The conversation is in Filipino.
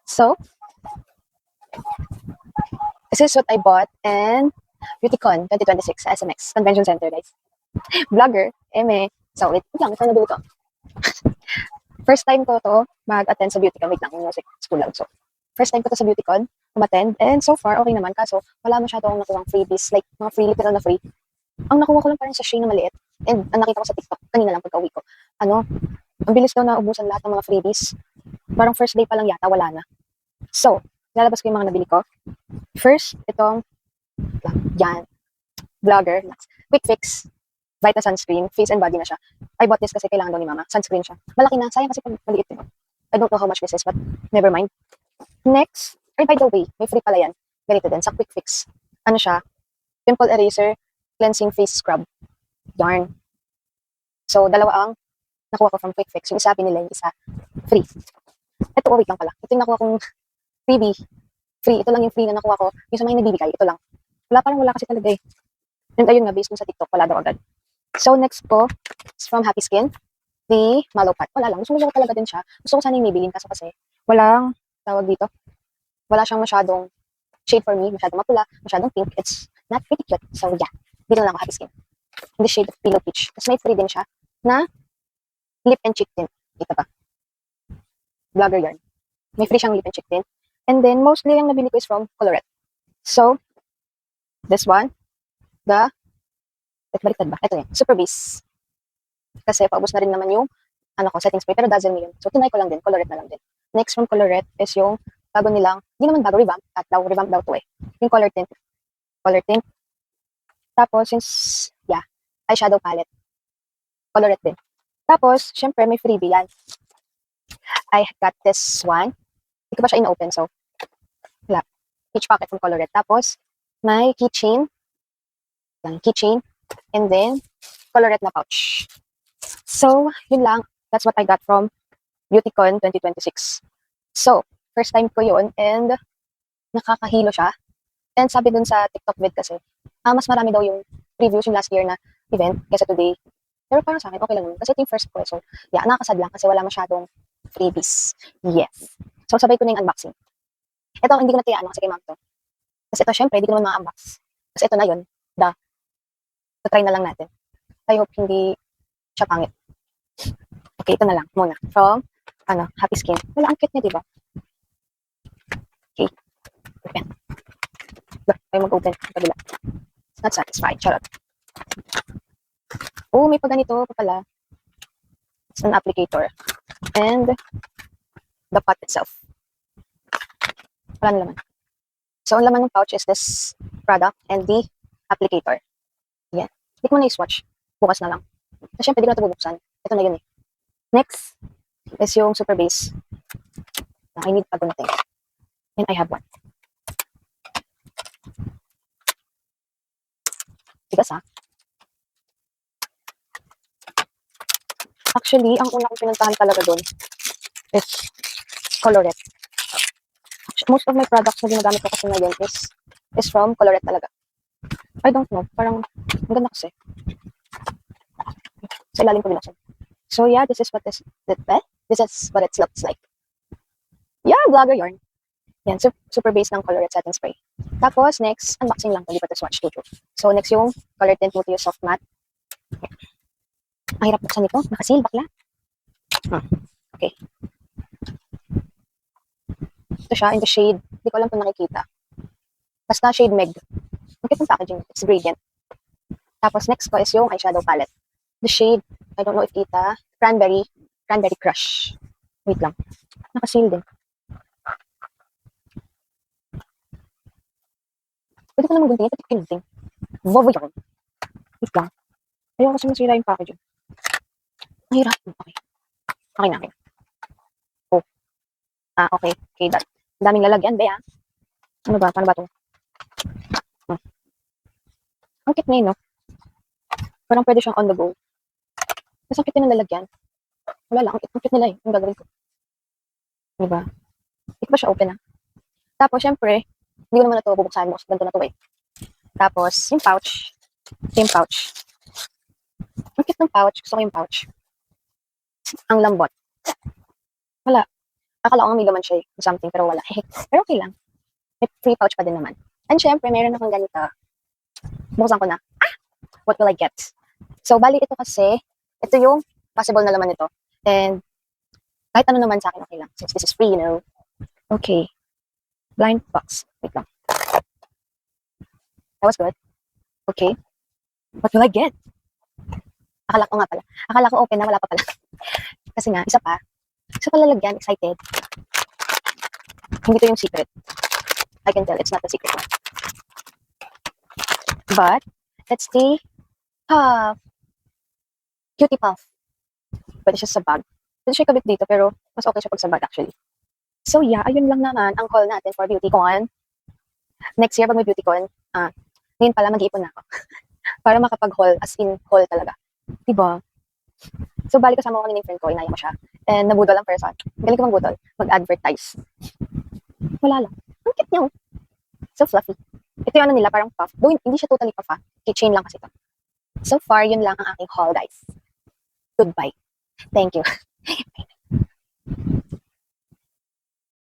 So, this is what I bought in BeautyCon 2026 sa SMX Convention Center, guys. Vlogger, eme. So, wait lang, ito nabili ko. First time ko to mag-attend sa BeautyCon. Wait lang, yung music, school out. So, first time ko to sa BeautyCon, umattend. And so far, okay naman. Kaso, wala masyadong nakuha freebies. Like, mga free, literal na free. Ang nakuha ko lang parang sachet na maliit. And ang nakita ko sa TikTok, kanina lang pagka-uwi ko. Ang bilis daw na ubusan lahat ng mga freebies. Parang first day pa lang yata, wala na. So, lalabas ko yung mga nabili ko. First, itong, yan, Vlogger, Quick Fix, Vita Sunscreen, face and body na siya. I bought this kasi kailangan daw ni mama. Sunscreen siya. Malaki na. Sayang kasi pag maliit yun. I don't know how much this is, but never mind. Next, by the way, may free pala yan. Ganito din, sa Quick Fix. Ano siya? Pimple Eraser, Cleansing Face Scrub. Yarn. So, dalawa ang nakuha ko from Quick Fix. Yung isa pinili, yung isa free. Ito, wait lang pala. Ito yung nakuha kong freebie. Free. Ito lang yung free na nakuha ko. Yung sa mga nabibigay, ito lang. Wala kasi talaga eh. And ayun nga, based sa TikTok, wala daw agad. So, next ko is from Happy Skin. The Mallow Pat. Wala lang. Gusto ko talaga din siya. Gusto ko sana yung Maybelline kasi walang tawag dito. Wala siyang masyadong shade for me. Masyadong mapula. Masyadong pink. It's not pretty cute. So, yeah. Dito lang ako Happy Skin. In the shade of Pillow Peach. Tapos may free din siya na lip and cheek tint. Dito pa. Vlogger yarn. May free siyang lip and cheek tint. And then, mostly yung nabili ko is from Colorette. So, this one. Baliktad ba? Ito yun. Super Base. Kasi paubos na rin naman yung setting spray. Pero doesn't mean yun. So, tinry ko lang din. Colorette na lang din. Next from Colorette is yung bago nilang, hindi naman bago, revamp. At revamp daw to eh. Yung color tint. Color tint. Tapos, eyeshadow palette. Colorette din. Tapos, syempre, may freebie yan. I got this one. Hindi ko pa siya in-open. So, wala. Peach pocket from Colorette. Tapos, may keychain. Keychain. And then, Colorette na pouch. So, yun lang. That's what I got from BeautyCon 2026. So, first time ko yun and nakakahilo siya. And sabi dun sa TikTok vid kasi, mas marami daw yung previews yung last year na event kaysa today. Pero parang sa akin, okay lang naman. Kasi ito yung first ko. So, yeah, nakakasad lang kasi wala masyadong freebies. Yes. So, sabay ko na yung unboxing. Ito, hindi ko na tiyaan kasi kay ma'am to. Kasi ito, syempre, hindi ko naman ma-unbox. Kasi ito na yun. Try na lang natin. I hope hindi siya pangit. Okay, ito na lang muna. From, Happy Skin. Wala, ang cute niya, diba? Okay. Open. Tayo mag-open. Kabila. It's not satisfied. Charot. Oh, may pa ganito pa pala. It's an applicator. And the pot itself. Wala na laman. So, ang laman ng pouch is this product and the applicator. Yan. Hindi ko na i-swatch. Bukas na lang. So, syempre, di ko na ito bubuksan. Ito na yun eh. Next is yung Super Base. I need pagunting. And I have one. Tigas ha? Actually, ang una kong pinuntahan talaga doon is Colorette. Most of my products na ginagamit ko kasi ngayon is from Colorette talaga. I don't know. Parang, ang ganda kasi. Sa ilalim ko binuksan. So yeah, this is what it looks like. Yeah, Vlogger yarn. Yan, super base ng Colorette setting spray. Tapos, next, unboxing lang. Hindi pa ito swatch tuto. So, next yung Color Tint Multi-Use Soft Matte. Ang hirap buksan nito. Nakasil, bakla. Okay. Ito siya, in the shade. Hindi ko alam kung nakikita. Basta shade Meg. Ang cute ng packaging. It's gradient. Tapos, next ko is yung eyeshadow palette. The shade, I don't know if kita, Cranberry Crush. Wait lang. Nakasil din. Pwede ko naman guntingin. Pwede ko gunting. Vovo yarn. Wait lang. Ayaw kasi masira yung packaging. Ang hirap. Okay. Okay na. Oh. Okay. Okay, that. Ang daming lalagyan, be, Ano ba? Paano ba ito? Ang cute na yun, no? Parang pwede siyang on the go. Mas ang cute ng lalagyan. Wala lang. Ang cute nila eh. Ang gagawin ko. Diba? Hindi ko pa siya open, Tapos, syempre, hindi ko naman na ito bubuksan mo. Ganito na ito eh. Tapos, yung pouch. Same pouch. Ang cute ng pouch. Gusto ko yung pouch. Ang lambot. Wala. Akala ko nga may laman siya something, pero wala. Pero okay lang. May free pouch pa din naman. And syempre, meron akong ganito. Buksan ko na. What will I get? So, bali ito kasi, ito yung possible na laman nito. And, kahit ano naman sa akin, okay lang. Since this is free, Okay. Blind box. Wait lang. That was good. Okay. What will I get? Akala ko nga pala. Akala ko open na, wala pa pala. Kasi nga, isa pa lalagyan, excited. Hindi to yung secret. I can tell, it's not a secret one. But, let's see. Cutie puff. Pwede siya sa bag. Pwede siya ikabit dito, pero mas okay siya pag sa bag actually. So yeah, ayun lang naman ang haul natin for BeautyCon. Next year, pag may BeautyCon, ngayon pala mag-iipon na ako. Para makapag-haul, as in haul talaga. Diba? So, balik kasama ko kanina yung friend ko, inaya ko siya. And nabudol ang person. Galing ko magbudol. Mag-advertise. Wala lang. Ang cute niya. So fluffy. Ito yung ano nila, parang puff. Though hindi siya totally puff Keychain lang kasi ito. So far, yun lang ang aking haul, guys. Goodbye. Thank you.